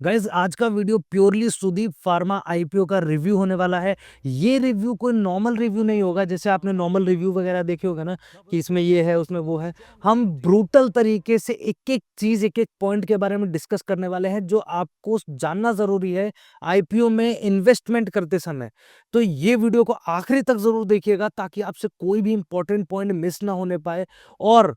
Guys आज का video purely Sudeep Pharma IPO का रिव्यू होने वाला है। ये रिव्यू कोई नॉर्मल रिव्यू नहीं होगा, जैसे आपने नॉर्मल रिव्यू वगैरह देखे होगा ना कि इसमें ये है उसमें वो है। हम ब्रूटल तरीके से एक एक चीज एक एक पॉइंट के बारे में डिस्कस करने वाले हैं जो आपको जानना जरूरी है आईपीओ में इन्वेस्टमेंट करते समय। तो ये वीडियो को आखिरी तक जरूर देखिएगा ताकि आपसे कोई भी इंपॉर्टेंट पॉइंट मिस ना होने पाए और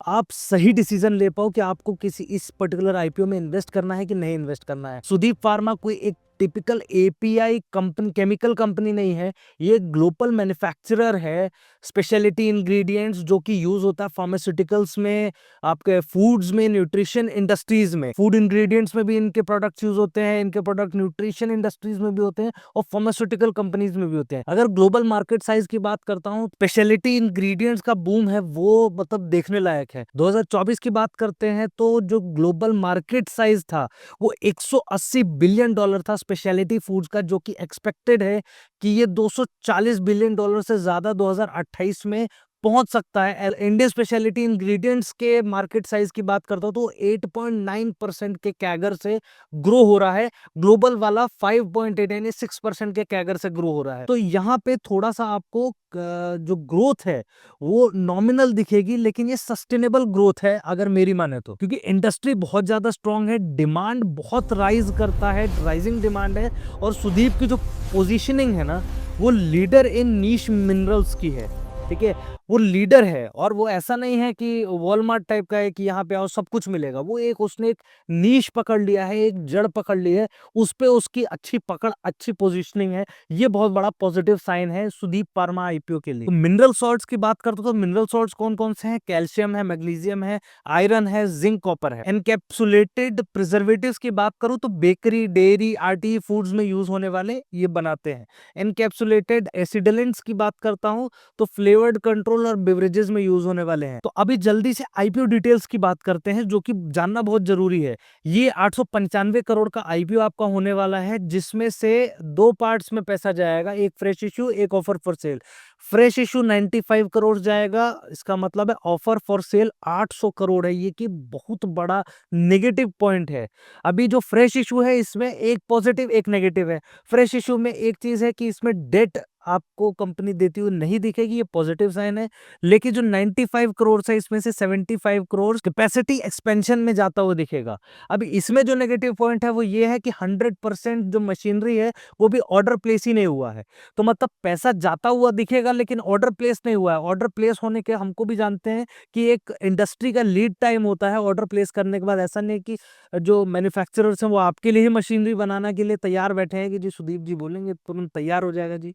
आप सही डिसीजन ले पाओ कि आपको किसी इस पर्टिकुलर आईपीओ में इन्वेस्ट करना है कि नहीं इन्वेस्ट करना है। सुदीप फार्मा कोई एक typical API company, chemical company नहीं है। ये ग्लोबल मैन्युफैक्चरर है। स्पेशलिटी इंग्रेडिएंट्स जो कि यूज होता है फार्मास्यूटिकल्स में, आपके फूड्स में, न्यूट्रिशन इंडस्ट्रीज में, फूड इंग्रेडिएंट्स में भी इनके प्रोडक्ट्स यूज होते हैं। इनके प्रोडक्ट न्यूट्रिशन इंडस्ट्रीज में भी होते हैं और फार्मास्यूटिकल कंपनीज में भी होते हैं। अगर ग्लोबल मार्केट साइज की बात करता हूँ, स्पेशलिटी इंग्रेडिएंट्स का बूम है वो मतलब देखने लायक है। 2024 की बात करते हैं तो जो ग्लोबल मार्केट साइज था वो 180 बिलियन डॉलर था स्पेशलिटी फूड्स का, जो कि एक्सपेक्टेड है कि ये 240 बिलियन डॉलर से ज्यादा 2028 में पहुंच सकता है। इंडियन स्पेशलिटी इंग्रेडिएंट्स के मार्केट साइज की बात करता हूं तो 8.9% के कैगर से ग्रो हो रहा है। ग्लोबल वाला 5.8 यानी 6% के कैगर से ग्रो हो रहा है। तो यहाँ पे थोड़ा सा आपको जो ग्रोथ है वो नॉमिनल दिखेगी, लेकिन ये सस्टेनेबल ग्रोथ है अगर मेरी माने तो, क्योंकि इंडस्ट्री बहुत ज्यादा स्ट्रांग है, डिमांड बहुत राइज करता है, राइजिंग डिमांड है। और सुदीप की जो पोजीशनिंग है ना वो लीडर इन नीश मिनरल्स की है। ठीक है, वो लीडर है और वो ऐसा नहीं है कि वॉलमार्ट टाइप का है कि यहाँ पे आओ सब कुछ मिलेगा। वो उसने एक नीश पकड़ लिया है, एक जड़ पकड़ ली है, उस पे उसकी अच्छी पकड़, अच्छी पोजीशनिंग है। ये बहुत बड़ा पॉजिटिव साइन है सुदीप फार्मा आईपीओ के लिए। तो मिनरल सॉल्ट्स की बात करते तो मिनरल सॉल्ट्स कौन कौन से हैं? कैल्शियम है, मैग्नीशियम है, आयरन है, जिंक, कॉपर है। एनकैप्सुलेटेड प्रिजर्वेटिव्स की बात करूं तो बेकरी, डेयरी, आरटी फूड्स में यूज होने वाले ये बनाते हैं। एनकैप्सुलेटेड एसिडलेंट्स की बात करता हूं तो फ्लेवर्ड कंट्रोल और बेवरेजेस में यूज होने वाले हैं। तो अभी जल्दी से आईपीओ डिटेल्स की बात करते हैं जो कि जानना बहुत जरूरी है। ये 895 करोड़ का आईपीओ आपका होने वाला है, जिसमें से दो पार्ट्स में पैसा जाएगा, एक फ्रेश इश्यू, एक offer for sale. Fresh issue 95 crore जाएगा, इसका मतलब है ऑफर फॉर सेल 800 करोड़ है। ये कि बहुत बड़ा नेगेटिव पॉइंट है। अभी जो फ्रेश इश्यू है इसमें एक पॉजिटिव एक नेगेटिव है। फ्रेश इश्यू में एक चीज है कि इसमें डेट आपको कंपनी देती हुई नहीं दिखेगी, ये पॉजिटिव साइन है। लेकिन जो 95 करोड़ है इसमें से 75 करोड़ कैपेसिटी एक्सपेंशन में जाता हुआ दिखेगा। अभी इसमें जो नेगेटिव पॉइंट है वो ये है कि 100% जो मशीनरी है वो भी ऑर्डर प्लेस ही नहीं हुआ है। तो मतलब पैसा जाता हुआ दिखेगा लेकिन ऑर्डर प्लेस नहीं हुआ है। ऑर्डर प्लेस होने के हमको भी जानते हैं कि एक इंडस्ट्री का लीड टाइम होता है ऑर्डर प्लेस करने के बाद। ऐसा नहीं कि जो मैन्युफैक्चरर्स हैं वो आपके लिए ही मशीनरी बनाने के लिए तैयार बैठे हैं कि जी सुदीप जी बोलेंगे तुरंत तैयार हो जाएगा। जी,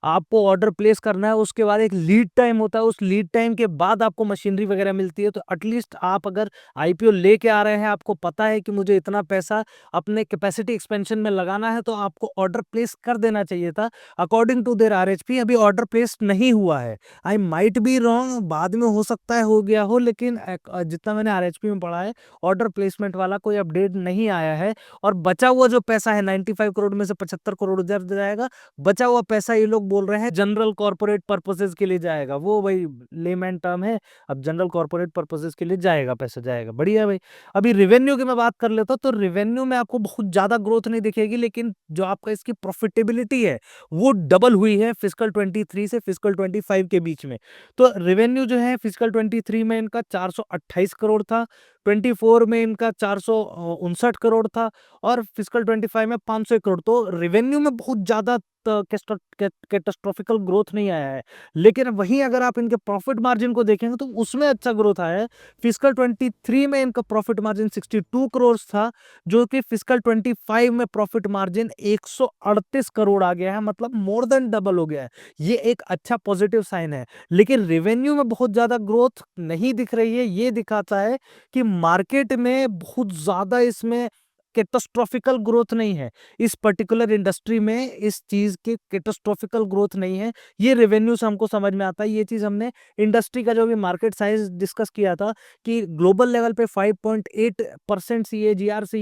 आपको ऑर्डर प्लेस करना है, उसके बाद एक लीड टाइम होता है, उस लीड टाइम के बाद आपको मशीनरी वगैरह मिलती है। तो एटलीस्ट आप अगर आईपीओ लेके आ रहे हैं, आपको पता है कि मुझे इतना पैसा अपने कैपेसिटी एक्सपेंशन में लगाना है, तो आपको ऑर्डर प्लेस कर देना चाहिए था। अकॉर्डिंग टू देयर आरएचपी अभी ऑर्डर प्लेस नहीं हुआ है। आई माइट बी रॉन्ग, बाद में हो सकता है हो गया हो, लेकिन जितना मैंने आरएचपी में पढ़ा है ऑर्डर प्लेसमेंट वाला कोई अपडेट नहीं आया है। और बचा हुआ जो पैसा है 95 करोड़ में से 75 करोड़ उधर जाएगा। बचा हुआ पैसा ये लोग बोल रहे हैं जनरल कॉर्पोरेट पर्पसेस के लिए जाएगा। वो भाई लेमैन टर्म है, अब जनरल कॉर्पोरेट पर्पसेस के लिए जाएगा, पैसा जाएगा, बढ़िया भाई। अभी रिवेन्यू की मैं बात कर लेता हूं तो रिवेन्यू में आपको बहुत ज्यादा ग्रोथ नहीं दिखेगी, लेकिन जो आपका इसकी प्रॉफिटेबिलिटी है वो डबल हुई है फिजिकल 23 से फिजिकल 25 के बीच में। तो रेवेन्यू जो है फिजिकल 23 में इनका 428 करोड़ था, 24 में इनका 459 करोड़ था और फिजिकल 25 में 500 करोड़। तो रेवेन्यू में बहुत ज्यादा कैटास्ट्रोफिकल ग्रोथ नहीं आया है। लेकिन वहीं अगर आप इनके प्रॉफिट मार्जिन को देखेंगे तो उसमें अच्छा ग्रोथ आया है। फिजिकल 23 में इनका प्रॉफिट मार्जिन 62 करोड़ था, जो कि फिजिकल 25 में प्रॉफिट मार्जिन 138 करोड़ आ गया है, मतलब मोर देन डबल हो गया है। ये एक अच्छा पॉजिटिव साइन है। लेकिन रेवेन्यू में बहुत ज्यादा ग्रोथ नहीं दिख रही है। ये दिखाता है कि मार्केट में बहुत ज्यादा इसमें कैटास्ट्रोफिकल ग्रोथ नहीं है। इस पर्टिकुलर इंडस्ट्री में इस चीज की कैटास्ट्रोफिकल ग्रोथ नहीं है। ये रेवेन्यू से हमको समझ में आता है। ये चीज हमने इंडस्ट्री का जो भी मार्केट साइज डिस्कस किया था कि ग्लोबल लेवल पे 5.8% सीएजीआर से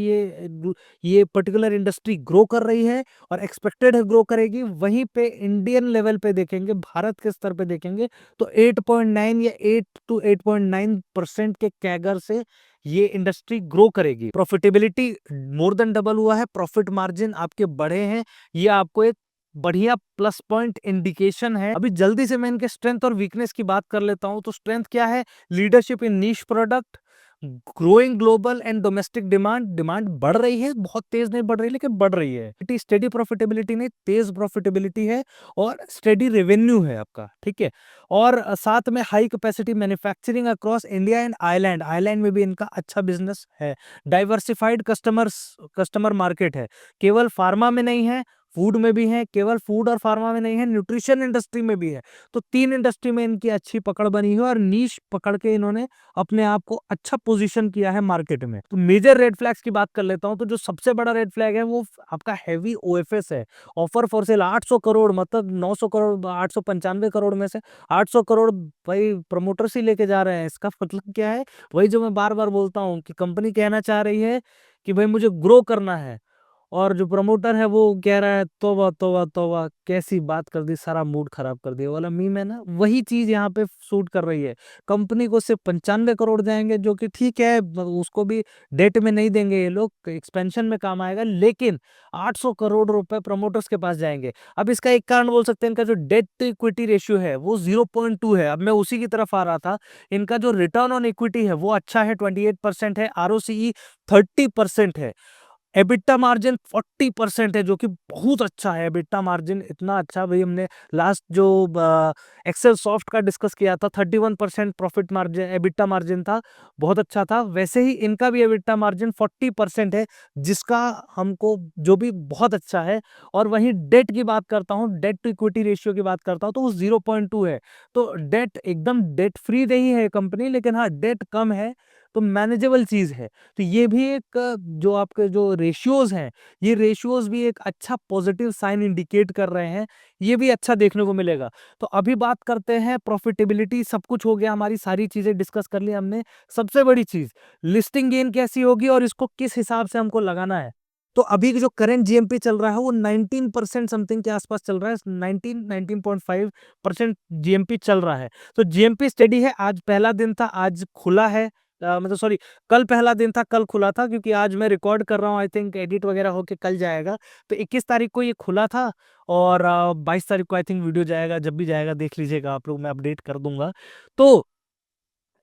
ये पर्टिकुलर इंडस्ट्री ग्रो कर रही है और एक्सपेक्टेड है ग्रो करेगी। वहीं पे इंडियन लेवल पे देखेंगे, भारत के स्तर पे देखेंगे तो 8.9 या 8 to 8.9% के कैगर से ये इंडस्ट्री ग्रो करेगी, प्रॉफिटेबिलिटी मोर देन डबल हुआ है, प्रॉफिट मार्जिन आपके बढ़े हैं, ये आपको एक बढ़िया प्लस पॉइंट इंडिकेशन है। अभी जल्दी से मैं इनके स्ट्रेंथ और वीकनेस की बात कर लेता हूं। तो स्ट्रेंथ क्या है? Leadership in niche product, growing global and domestic demand, demand बढ़ रही है, बहुत तेज नहीं बढ़ रही लेकिन बढ़ रही है। स्टेडी प्रॉफिटेबिलिटी नहीं, तेज प्रॉफिटेबिलिटी है और स्टेडी रेवेन्यू है आपका, ठीक है। और साथ में high capacity manufacturing across India and Ireland, Ireland में भी इनका अच्छा बिजनेस है। डाइवर्सिफाइड कस्टमर मार्केट है, केवल फार्मा में नहीं है, फूड में भी है, केवल फूड और फार्मा में नहीं है, न्यूट्रिशन इंडस्ट्री में भी है। तो 3 इंडस्ट्री में इनकी अच्छी पकड़ बनी है और नीश पकड़ के इन्होंने अपने आप को अच्छा पोजीशन किया है मार्केट में। तो मेजर रेड फ्लैग्स की बात कर लेता हूं। तो जो सबसे बड़ा रेड फ्लैग है वो आपका हैवी ओएफएस है, ऑफर फॉर सेल 800 करोड़, मतलब 900 करोड़, 895 करोड़ में से 800 करोड़ भाई प्रमोटर्स ही लेके जा रहे हैं। इसका मतलब क्या है? वही जो मैं बार बार बोलता हूँ कि कंपनी कहना चाह रही है कि भाई मुझे ग्रो करना है, और जो प्रमोटर है वो कह रहा है तौबा तौबा तौबा, कैसी बात कर दी, सारा मूड खराब कर दिया वाला मीम है ना, वही चीज यहाँ पे सूट कर रही है। कंपनी को सिर्फ 95 करोड़ जाएंगे, जो कि ठीक है, उसको भी डेट में नहीं देंगे ये लोग, एक्सपेंशन में काम आएगा, लेकिन 800 करोड़ रुपए प्रमोटर्स के पास जाएंगे। अब इसका एक कारण बोल सकते हैं, इनका जो डेट टू इक्विटी रेशियो है वो 0.2 है। अब मैं उसी की तरफ आ रहा था। इनका जो रिटर्न ऑन इक्विटी है वो अच्छा है, 28% है, आरओसीई 30% है, एबिटा मार्जिन 40% है, जो कि बहुत अच्छा है। एबिटा मार्जिन इतना अच्छा, भाई हमने लास्ट जो एक्सेल सॉफ्ट का डिस्कस किया था, 31% प्रॉफिट मार्जिन, एबिटा मार्जिन था, बहुत अच्छा था। वैसे ही इनका भी एबिटा मार्जिन 40% है, जिसका हमको जो भी बहुत अच्छा है। और वहीं डेट की बात करता हूँ, डेट टू इक्विटी रेशियो की बात करता हूँ, तो वो 0.2 है। तो डेट एकदम डेट फ्री नहीं है कंपनी, लेकिन हाँ डेट कम है, तो मैनेजेबल चीज है। तो ये भी एक जो आपके जो रेशियोज हैं, ये रेशियोज भी एक अच्छा पॉजिटिव साइन इंडिकेट कर रहे हैं, ये भी अच्छा देखने को मिलेगा। तो अभी बात करते हैं प्रॉफिटेबिलिटी, सब कुछ हो गया, हमारी सारी चीजें डिस्कस कर ली हमने। सबसे बड़ी चीज, लिस्टिंग गेन कैसी होगी और इसको किस हिसाब से हमको लगाना है। तो अभी जो करंट जीएमपी चल रहा है वो 19% समथिंग के आसपास चल रहा है, 19.5% जीएमपी चल रहा है। तो जीएमपी स्टेडी है। आज पहला दिन था, आज खुला है, मतलब सॉरी, कल पहला दिन था, कल खुला था, क्योंकि आज मैं रिकॉर्ड कर रहा हूँ, आई थिंक एडिट वगैरह होके कल जाएगा। तो 21 तारीख को ये खुला था, और 22 तारीख को आई थिंक वीडियो जाएगा, जब भी जाएगा देख लीजिएगा आप लोग, मैं अपडेट कर दूंगा। तो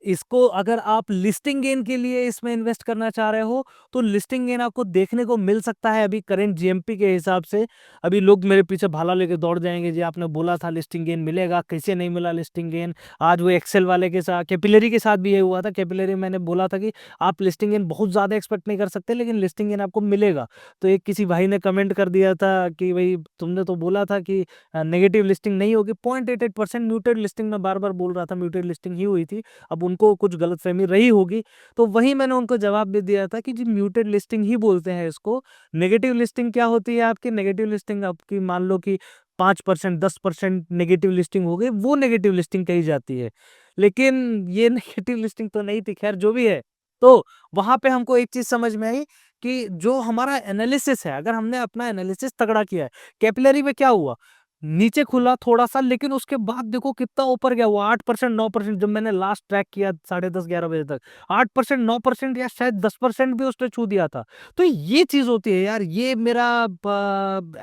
इसको अगर आप लिस्टिंग गेन के लिए इसमें इन्वेस्ट करना चाह रहे हो, तो लिस्टिंग गेन आपको देखने को मिल सकता है अभी करंट जीएमपी के हिसाब से। अभी लोग मेरे पीछे भाला लेके दौड़ जाएंगे, जी आपने बोला था लिस्टिंग गेन मिलेगा, कैसे नहीं मिला लिस्टिंग गेन। आज वो एक्सेल वाले के साथ, कैपिलरी के साथ भी ये हुआ था। कैपिलरी मैंने बोला था कि आप लिस्टिंग गेन बहुत ज्यादा एक्सपेक्ट नहीं कर सकते, लेकिन लिस्टिंग गेन आपको मिलेगा। तो एक किसी भाई ने कमेंट कर दिया था कि भाई तुमने तो बोला था कि नेगेटिव लिस्टिंग नहीं होगी। 0.88% म्यूटेड लिस्टिंग में बार बार बोल रहा था, म्यूटेड लिस्टिंग ही हुई थी। अब उनको कुछ गलतफहमी रही होगी, तो वही मैंने उनको जवाब भी दिया था कि जी म्यूटेड लिस्टिंग ही बोलते हैं इसको। नेगेटिव लिस्टिंग क्या होती है आपकी? नेगेटिव लिस्टिंग आपकी मान लो कि 5%, 10% नेगेटिव लिस्टिंग हो गई, वो नेगेटिव लिस्टिंग कही जाती है। लेकिन ये नेगेटिव लिस्टिंग तो नहीं थी, खैर जो भी है। तो वहां पे हमको एक चीज समझ में आई कि जो हमारा एनालिसिस है, अगर हमने अपना एनालिसिस तगड़ा किया है, कैपिलरी में क्या हुआ, नीचे खुला थोड़ा सा, लेकिन उसके बाद देखो कितना ऊपर गया, वो 8%, 9%, जब मैंने लास्ट ट्रैक किया 10:30, 11 बजे तक, 8%, 9% या शायद 10% भी उसने छू दिया था। तो ये चीज होती है यार, ये मेरा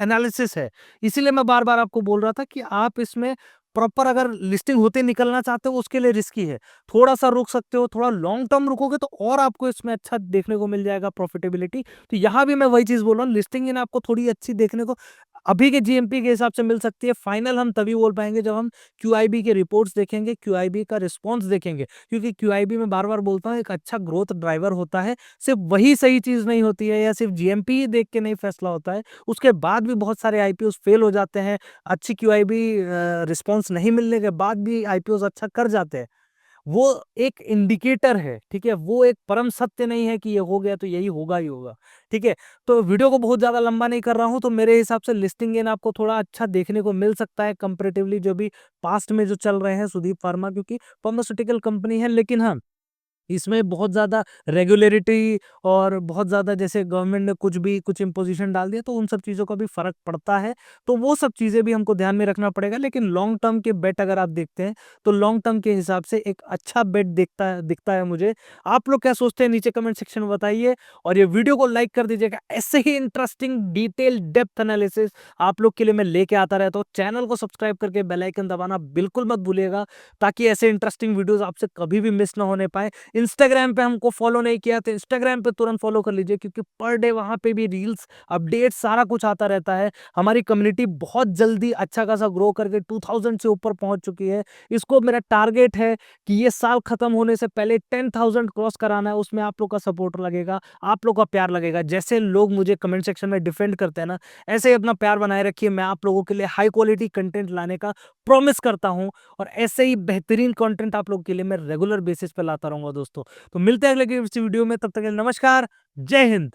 एनालिसिस है। इसीलिए मैं बार बार आपको बोल रहा था कि आप इसमें प्रॉपर अगर लिस्टिंग होते निकलना चाहते हो, उसके लिए रिस्की है। थोड़ा सा रुक सकते हो, थोड़ा लॉन्ग टर्म रुकोगे तो और आपको इसमें अच्छा देखने को मिल जाएगा प्रॉफिटेबिलिटी। तो यहां भी मैं वही चीज बोल रहा हूँ, लिस्टिंग इन आपको थोड़ी अच्छी देखने को अभी के जीएमपी के हिसाब से मिल सकती है। फाइनल हम तभी बोल पाएंगे जब हम क्यूआईबी के रिपोर्ट्स देखेंगे, क्यूआईबी का रिस्पांस देखेंगे, क्योंकि क्यूआईबी में बार बार बोलता हूँ एक अच्छा ग्रोथ ड्राइवर होता है। सिर्फ वही सही चीज नहीं होती है, या सिर्फ जीएमपी ही देख के नहीं फैसला होता है, उसके बाद भी बहुत सारे आईपीओ फेल हो जाते हैं। अच्छी क्यूआईबी रिस्पॉन्स नहीं मिलने के बाद भी आईपीओ अच्छा कर जाते हैं। वो एक इंडिकेटर है, ठीक है, वो एक परम सत्य नहीं है कि ये हो गया तो यही होगा ही होगा। ठीक है, तो वीडियो को बहुत ज्यादा लंबा नहीं कर रहा हूं। तो मेरे हिसाब से लिस्टिंग गेन आपको थोड़ा अच्छा देखने को मिल सकता है कंपैरेटिवली जो भी पास्ट में जो चल रहे हैं सुदीप फार्मा, क्योंकि फार्मास्यूटिकल कंपनी है। लेकिन हाँ, इसमें बहुत ज़्यादा रेगुलेटरी और बहुत ज़्यादा जैसे गवर्नमेंट ने कुछ इम्पोज़िशन डाल दिया तो उन सब चीज़ों का भी फ़र्क पड़ता है। तो वो सब चीज़ें भी हमको ध्यान में रखना पड़ेगा, लेकिन लॉन्ग टर्म के बेट अगर आप देखते हैं, तो लॉन्ग टर्म के हिसाब से एक अच्छा बेट दिखता है मुझे। आप लोग क्या सोचते हैं नीचे कमेंट सेक्शन में बताइए, और ये वीडियो को लाइक कर दीजिएगा। ऐसे ही इंटरेस्टिंग डिटेल डेप्थ एनालिसिस आप लोग के लिए मैं लेके आता रहता हूँ। चैनल को सब्सक्राइब करके बेल आइकन दबाना बिल्कुल मत भूलिएगा, ताकि ऐसे इंटरेस्टिंग वीडियोज़ आपसे कभी भी मिस ना होने पाएँ। इंस्टाग्राम पे हमको फॉलो नहीं किया तो इंस्टाग्राम पे तुरंत फॉलो कर लीजिए, क्योंकि पर डे वहां पे भी रील्स अपडेट सारा कुछ आता रहता है। हमारी कम्युनिटी बहुत जल्दी अच्छा खासा ग्रो करके 2000 से ऊपर पहुंच चुकी है। इसको मेरा टारगेट है कि ये साल खत्म होने से पहले 10,000 क्रॉस कराना है। उसमें आप लोग का सपोर्ट लगेगा, आप लोग का प्यार लगेगा। जैसे लोग मुझे कमेंट सेक्शन में डिफेंड करते हैं ना, ऐसे ही अपना प्यार बनाए रखिए। मैं आप लोगों के लिए हाई क्वालिटी कंटेंट लाने का प्रॉमिस करता हूं, और ऐसे ही बेहतरीन कंटेंट आप लोगों के लिए मैं रेगुलर बेसिस पे लाता रहूंगा दोस्तों। तो मिलते हैं अगले किसी वीडियो में, तब तक के लिए नमस्कार, जय हिंद।